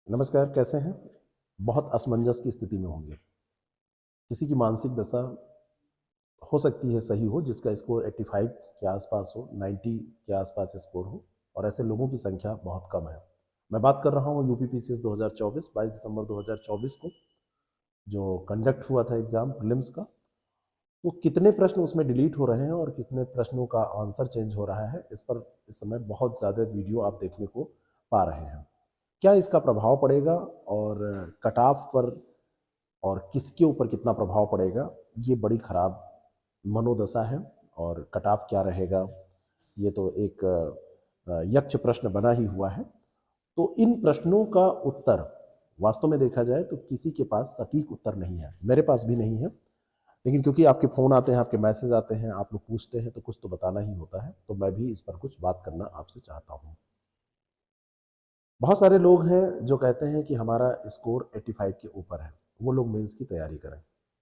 नमस्कार, कैसे हैं? बहुत असमंजस की स्थिति में होंगे। किसी की मानसिक दशा हो सकती है सही हो, जिसका स्कोर 85 के आसपास हो, 90 के आसपास स्कोर हो, और ऐसे लोगों की संख्या बहुत कम है। मैं बात कर रहा हूँ यूपी पीसीएस 2024, 22 दिसंबर 2024 को जो कंडक्ट हुआ था एग्जाम प्रीलिम्स का। तो कितने प्रश्न उसमें डिलीट हो रहे हैं और कितने प्रश्नों का आंसर चेंज हो रहा है, इस पर इस समय बहुत ज़्यादा वीडियो आप देखने को पा रहे हैं। क्या इसका प्रभाव पड़ेगा और कट ऑफ पर और किसके ऊपर कितना प्रभाव पड़ेगा, ये बड़ी खराब मनोदशा है। और कट ऑफ क्या रहेगा, ये तो एक यक्ष प्रश्न बना ही हुआ है। तो इन प्रश्नों का उत्तर वास्तव में देखा जाए तो किसी के पास सटीक उत्तर नहीं है, मेरे पास भी नहीं है। लेकिन क्योंकि आपके फ़ोन आते हैं, आपके मैसेज आते हैं, आप लोग पूछते हैं, तो कुछ तो बताना ही होता है, तो मैं भी इस पर कुछ बात करना आपसे चाहता हूँ। बहुत सारे लोग हैं जो कहते हैं कि हमारा स्कोर 85 के ऊपर है, वो लोग मेंस की तैयारी करें।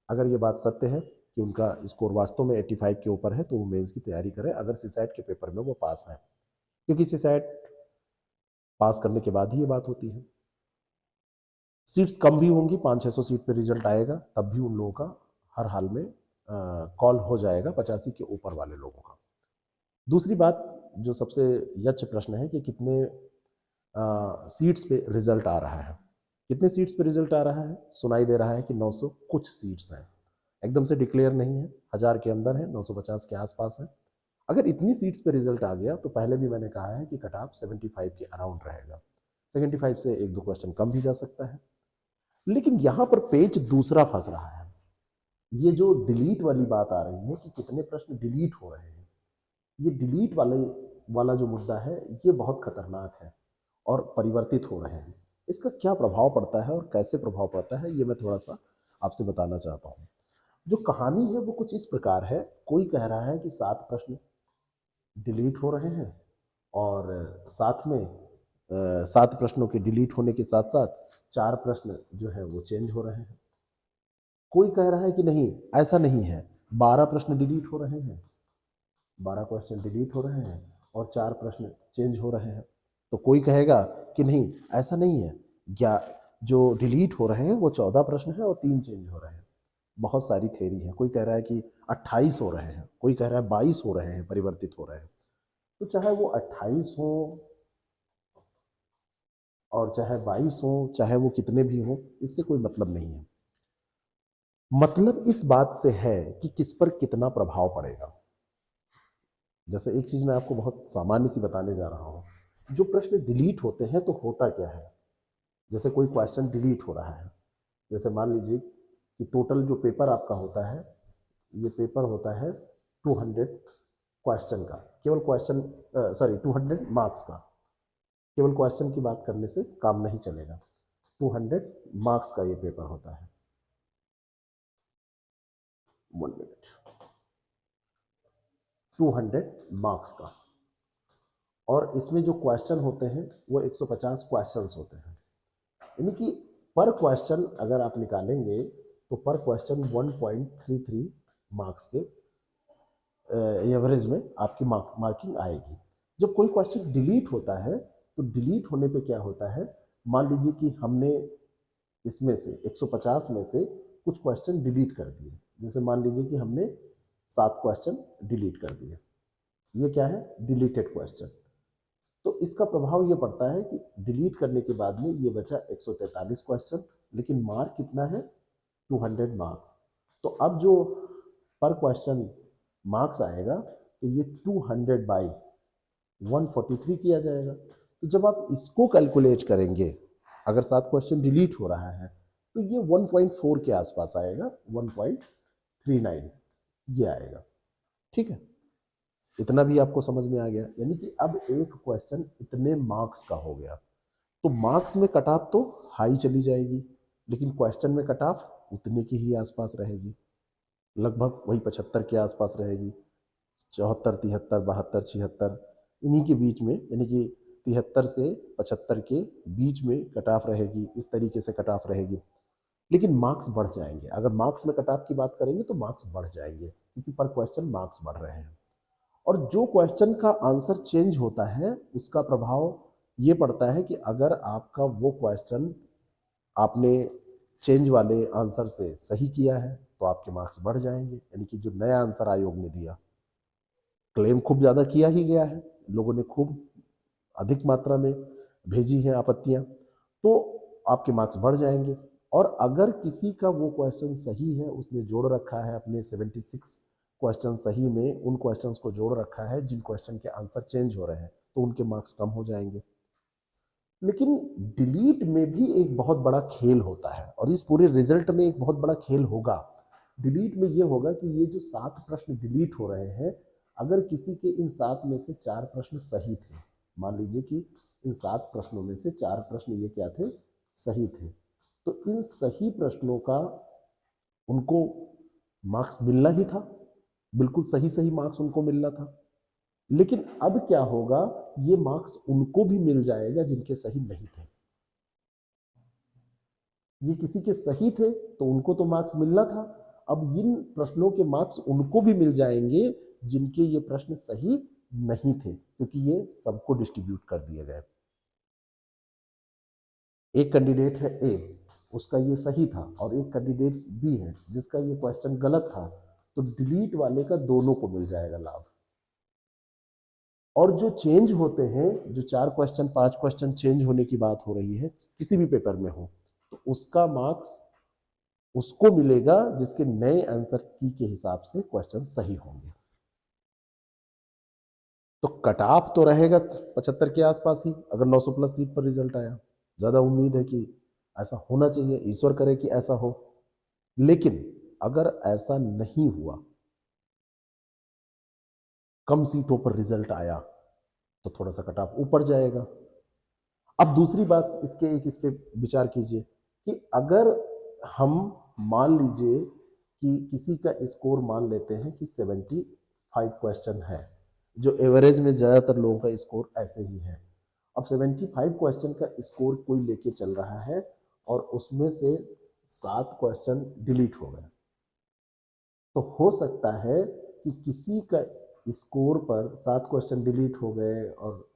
अगर ये बात सत्य है कि उनका स्कोर वास्तव में 85 के ऊपर है, तो वो मेंस की तैयारी करें अगर सीसैट के पेपर में वो पास है, क्योंकि सीसैट पास करने के बाद ही ये बात होती है। सीट्स कम भी होंगी, 500-600 सीट पे रिजल्ट आएगा, तब भी उन लोगों का हर हाल में कॉल हो जाएगा 85 के ऊपर वाले लोगों का। दूसरी बात जो सबसे यक्ष प्रश्न है कि कितने सीट्स पे रिजल्ट आ रहा है। कितने सीट्स पे रिजल्ट आ रहा है? सुनाई दे रहा है कि 900 कुछ सीट्स हैं, एकदम से डिक्लेयर नहीं है, 1000 के अंदर है, 950 के आसपास है। अगर इतनी सीट्स पे रिजल्ट आ गया तो पहले भी मैंने कहा है कि कट ऑफ 75 के अराउंड रहेगा। 75 से एक दो क्वेश्चन कम भी जा सकता है। लेकिन यहां पर पेच दूसरा फंस रहा है। ये जो डिलीट वाली बात आ रही है कि कितने प्रश्न डिलीट हो रहे हैं, ये डिलीट वाला जो मुद्दा है, ये बहुत खतरनाक है और परिवर्तित हो रहे हैं। इसका क्या प्रभाव पड़ता है और कैसे प्रभाव पड़ता है, ये मैं थोड़ा सा आपसे बताना चाहता हूँ। जो कहानी है वो कुछ इस प्रकार है। कोई कह रहा है कि 7 प्रश्न डिलीट हो रहे हैं और साथ में 7 प्रश्नों के डिलीट होने के साथ साथ 4 प्रश्न जो है वो चेंज हो रहे हैं। कोई कह रहा है कि नहीं, ऐसा नहीं है, 12 प्रश्न डिलीट हो रहे हैं, 12 क्वेश्चन डिलीट हो रहे हैं और 4 प्रश्न चेंज हो रहे हैं। तो कोई कहेगा कि नहीं, ऐसा नहीं है, क्या जो डिलीट हो रहे हैं वो 14 प्रश्न है और 3 चेंज हो रहे हैं। बहुत सारी थेरी है। कोई कह रहा है कि 28 हो रहे हैं, कोई कह रहा है 22 हो रहे हैं, परिवर्तित हो रहे हैं। तो चाहे वो 28 हो और चाहे 22 हो, चाहे वो कितने भी हो, इससे कोई मतलब नहीं है। मतलब इस बात से है कि किस पर कितना प्रभाव पड़ेगा। जैसे एक चीज मैं आपको बहुत सामान्य सी बताने जा रहा हूँ। जो प्रश्न डिलीट होते हैं तो होता क्या है? जैसे कोई क्वेश्चन डिलीट हो रहा है, जैसे मान लीजिए कि टोटल जो पेपर आपका होता है, ये पेपर होता है 200 क्वेश्चन का, केवल क्वेश्चन, सॉरी, 200 मार्क्स का। केवल क्वेश्चन की बात करने से काम नहीं चलेगा। 200 मार्क्स का ये पेपर होता है। 1 मिनट। 200 मार्क्स का, और इसमें जो क्वेश्चन होते हैं वो 150 क्वेश्चंस होते हैं। यानी कि पर क्वेश्चन अगर आप निकालेंगे तो पर क्वेश्चन 1.33 मार्क्स के एवरेज में आपकी मार्किंग आएगी। जब कोई क्वेश्चन डिलीट होता है तो डिलीट होने पे क्या होता है, मान लीजिए कि हमने इसमें से 150 में से कुछ क्वेश्चन डिलीट कर दिए। जैसे मान लीजिए कि हमने 7 क्वेश्चन डिलीट कर दिए, ये क्या है? Deleted question. तो इसका प्रभाव ये पड़ता है कि डिलीट करने के बाद में ये बचा 143 क्वेश्चन, लेकिन मार्क कितना है? 200 मार्क्स। तो अब जो पर क्वेश्चन मार्क्स आएगा तो ये 200 बाई 143 किया जाएगा। तो जब आप इसको कैलकुलेट करेंगे, अगर 7 क्वेश्चन डिलीट हो रहा है तो ये 1.4 के आसपास आएगा, 1.39 ये आएगा। ठीक है, इतना भी आपको समझ में आ गया। यानी कि अब एक क्वेश्चन इतने मार्क्स का हो गया, तो मार्क्स में कट ऑफ तो हाई चली जाएगी, लेकिन क्वेश्चन में कट ऑफ उतने की ही आसपास रहेगी, लगभग वही 75 के आसपास रहेगी। 74, 73, 72, 76, इन्हीं के बीच में, यानी कि 73 से 75 के बीच में कट ऑफ रहेगी। इस तरीके से कट ऑफ रहेगी, लेकिन मार्क्स बढ़ जाएंगे। अगर मार्क्स में कट ऑफ की बात करेंगे तो मार्क्स बढ़ जाएंगे, क्योंकि पर क्वेश्चन मार्क्स बढ़ रहे हैं। और जो क्वेश्चन का आंसर चेंज होता है उसका प्रभाव ये पड़ता है कि अगर आपका वो क्वेश्चन आपने चेंज वाले आंसर से सही किया है तो आपके मार्क्स बढ़ जाएंगे, यानी कि जो नया आंसर आयोग ने दिया, क्लेम खूब ज़्यादा किया ही गया है, लोगों ने खूब अधिक मात्रा में भेजी हैं आपत्तियां, तो आपके मार्क्स बढ़ जाएंगे। और अगर किसी का वो क्वेश्चन सही है, उसने जोड़ रखा है अपने 76 क्वेश्चन सही में उन क्वेश्चंस को जोड़ रखा है जिन क्वेश्चन के आंसर चेंज हो रहे हैं, तो उनके मार्क्स कम हो जाएंगे। लेकिन डिलीट में भी एक बहुत बड़ा खेल होता है, और इस पूरे रिजल्ट में एक बहुत बड़ा खेल होगा। डिलीट में ये होगा कि ये जो 7 प्रश्न डिलीट हो रहे हैं, अगर किसी के इन 7 में से 4 प्रश्न सही थे, मान लीजिए कि इन 7 प्रश्नों में से 4 प्रश्न ये क्या थे, सही थे, तो इन सही प्रश्नों का उनको मार्क्स मिलना ही था, बिल्कुल सही सही मार्क्स उनको मिलना था। लेकिन अब क्या होगा, ये मार्क्स उनको भी मिल जाएगा जिनके सही नहीं थे। ये किसी के सही थे तो उनको तो मार्क्स मिलना था, अब इन प्रश्नों के मार्क्स उनको भी मिल जाएंगे जिनके ये प्रश्न सही नहीं थे, क्योंकि ये सबको डिस्ट्रीब्यूट कर दिए गए। एक कैंडिडेट है ए, उसका ये सही था, और एक कैंडिडेट बी है जिसका ये क्वेश्चन गलत था, तो डिलीट वाले का दोनों को मिल जाएगा लाभ। और जो चेंज होते हैं, जो 4 क्वेश्चन 5 क्वेश्चन चेंज होने की बात हो रही है किसी भी पेपर में हो, तो उसका मार्क्स उसको मिलेगा जिसके नए आंसर की के हिसाब से क्वेश्चन सही होंगे। तो कट ऑफ तो रहेगा 75 के आसपास ही, अगर 900 प्लस सीट पर रिजल्ट आया। ज्यादा उम्मीद है कि ऐसा होना चाहिए, ईश्वर करे कि ऐसा हो। लेकिन अगर ऐसा नहीं हुआ, कम सीटों पर रिजल्ट आया, तो थोड़ा सा कट ऑफ ऊपर जाएगा। अब दूसरी बात इसके एक इस पे विचार कीजिए कि अगर हम मान लीजिए कि किसी का स्कोर मान लेते हैं कि 75 क्वेश्चन है, जो एवरेज में ज़्यादातर लोगों का स्कोर ऐसे ही है। अब 75 क्वेश्चन का स्कोर कोई लेके चल रहा है और उसमें से 7 क्वेश्चन डिलीट हो गए, तो हो सकता है कि किसी का स्कोर पर 7 क्वेश्चन डिलीट हो गए और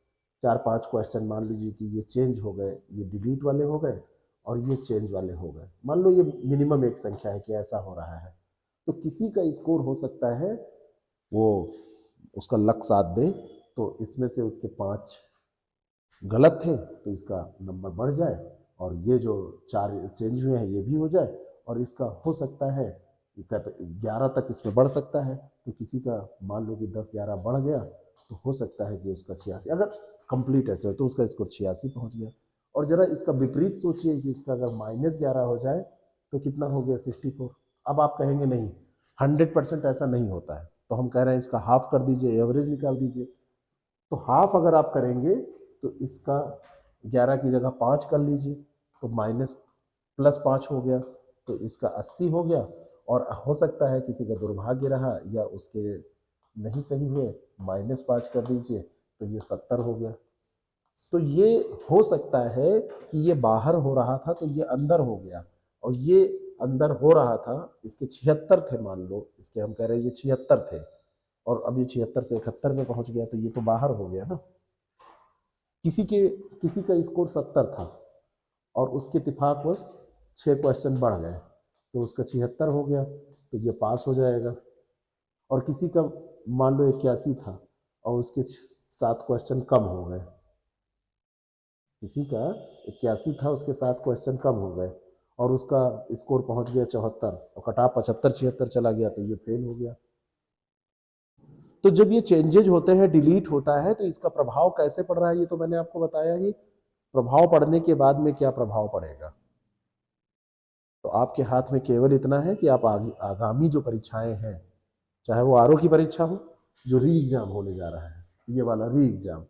4-5 क्वेश्चन मान लीजिए कि ये चेंज हो गए, ये डिलीट वाले हो गए और ये चेंज वाले हो गए। मान लो ये मिनिमम एक संख्या है कि ऐसा हो रहा है, तो किसी का स्कोर हो सकता है वो उसका लक साथ दे, तो इसमें से उसके 5 गलत थे तो इसका नंबर बढ़ जाए, और ये जो 4 चेंज हुए हैं ये भी हो जाए, और इसका हो सकता है 11 तक इसमें बढ़ सकता है। तो किसी का मान लो कि 10-11 बढ़ गया, तो हो सकता है कि उसका 86, अगर कंप्लीट ऐसे हो तो उसका स्कोर 86 पहुंच गया। और जरा इसका विपरीत सोचिए कि इसका अगर -11 हो जाए तो कितना हो गया, 64। अब आप कहेंगे नहीं, 100% ऐसा नहीं होता है, तो हम कह रहे हैं इसका हाफ कर दीजिए, एवरेज निकाल दीजिए। तो हाफ अगर आप करेंगे तो इसका 11 की जगह 5 कर लीजिए, तो +5 हो गया, तो इसका 80 हो गया। और हो सकता है किसी का दुर्भाग्य रहा या उसके नहीं सही हुए, -5 कर दीजिए तो ये 70 हो गया। तो ये हो सकता है कि ये बाहर हो रहा था तो ये अंदर हो गया, और ये अंदर हो रहा था, इसके 76 थे मान लो, इसके हम कह रहे हैं ये 76 थे, और अब ये 76 से 71 में पहुंच गया, तो ये तो बाहर हो गया ना। किसी का स्कोर 70 था और उसके इत्तेफाकवश 6 क्वेश्चन बढ़ गए, तो उसका 76 हो गया, तो ये पास हो जाएगा। और किसी का मान लो 81 था और उसके 7 क्वेश्चन कम हो गए, किसी का 81 था उसके 7 क्वेश्चन कम हो गए और उसका स्कोर पहुंच गया 74, और कटा 75-76 चला गया, तो ये फेल हो गया। तो जब ये चेंजेज होते हैं, डिलीट होता है, तो इसका प्रभाव कैसे पड़ रहा है ये तो मैंने आपको बताया ही। प्रभाव पड़ने के बाद में क्या प्रभाव पड़ेगा, तो आपके हाथ में केवल इतना है कि आप आगामी जो परीक्षाएं हैं, चाहे वो आरओ की परीक्षा हो जो री एग्जाम होने जा रहा है, ये वाला री एग्जाम,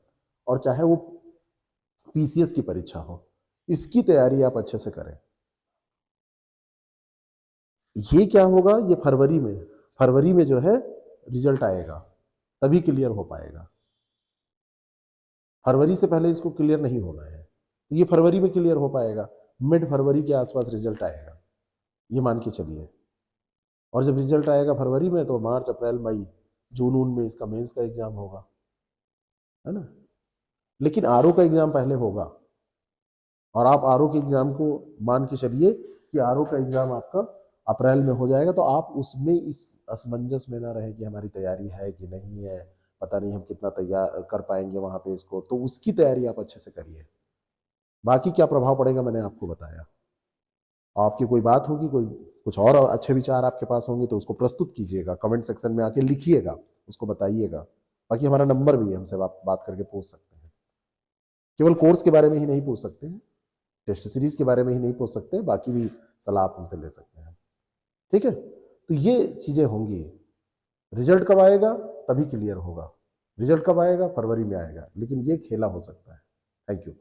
और चाहे वो पीसीएस की परीक्षा हो, इसकी तैयारी आप अच्छे से करें। ये क्या होगा, ये फरवरी में जो है रिजल्ट आएगा, तभी क्लियर हो पाएगा। फरवरी से पहले इसको क्लियर नहीं होना है, तो ये फरवरी में क्लियर हो पाएगा, मिड फरवरी के आसपास रिजल्ट आएगा, ये मान के चलिए। और जब रिजल्ट आएगा फरवरी में, तो मार्च अप्रैल मई जून में इसका मेंस का एग्जाम होगा, है ना। लेकिन आरओ का एग्ज़ाम पहले होगा, और आप आरओ के एग्ज़ाम को मान के चलिए कि आरओ का एग्ज़ाम आपका अप्रैल में हो जाएगा, तो आप उसमें इस असमंजस में ना रहे कि हमारी तैयारी है कि नहीं है, पता नहीं हम कितना तैयार कर पाएंगे वहाँ पे इसको, तो उसकी तैयारी आप अच्छे से करिए। बाकी क्या प्रभाव पड़ेगा मैंने आपको बताया। आपकी कोई बात होगी, कोई कुछ और अच्छे विचार आपके पास होंगे तो उसको प्रस्तुत कीजिएगा, कमेंट सेक्शन में आके लिखिएगा, उसको बताइएगा। बाकी हमारा नंबर भी है, हमसे आप बात करके पूछ सकते हैं। केवल कोर्स के बारे में ही नहीं पूछ सकते हैं, टेस्ट सीरीज के बारे में ही नहीं पूछ सकते, बाकी भी सलाह आप हमसे ले सकते हैं। ठीक है, तो ये चीज़ें होंगी। रिजल्ट कब आएगा? तभी क्लियर होगा। रिजल्ट कब आएगा? फरवरी में आएगा, लेकिन ये खेला हो सकता है। Thank you.